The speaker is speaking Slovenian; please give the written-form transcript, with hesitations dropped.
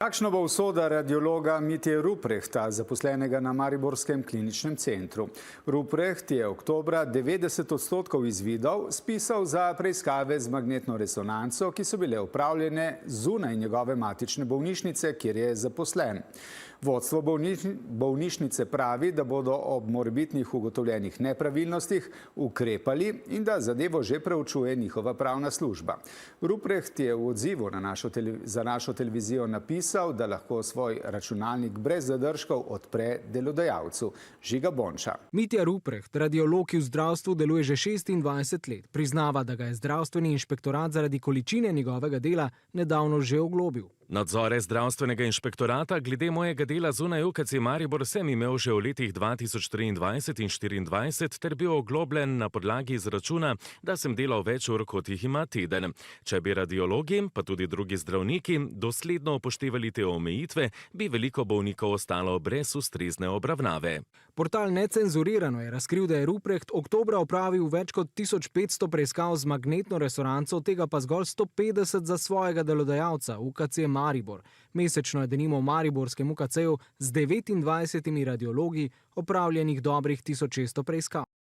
Kakšna bo usoda radiologa Mitje Ruprehta, zaposlenega na Mariborskem kliničnem centru? Rupreht je oktobra 90% izvidov spisal za preiskave z magnetno resonanco, ki so bile opravljene zunaj njegove matične bolnišnice, kjer je zaposlen. Vodstvo bolnišnice pravi, da bodo ob morebitnih ugotovljenih nepravilnostih ukrepali in da zadevo že preučuje njihova pravna služba. Rupreht je v odzivu za našo televizijo napisal, da lahko svoj računalnik brez zadržkov odpre delodajalcu. Žiga Bonča. Mitja Rupreht, radiolog, ki v zdravstvu deluje že 26 let, priznava, da ga je zdravstveni inšpektorat zaradi količine njegovega dela nedavno že oglobil. Nadzore zdravstvenega inšpektorata glede mojega dela zunaj UKC Maribor sem imel že v letih 2023 in 2024 ter bil oglobljen na podlagi izračuna, da sem delal več ur, kot jih ima teden. Če bi radiologi, pa tudi drugi zdravniki, dosledno upoštevali te omejitve, bi veliko bolnikov ostalo brez ustrezne obravnave. Portal Necenzurirano je razkril, da je Rupreht oktobra opravil več kot 1500 preiskav z magnetno resonanco, tega pa zgolj 150 za svojega delodajalca, UKC Maribor. Mesečno je denimo v mariborskem UKC-ju z 29 radiologi opravljenih dobrih 1600 preiskav.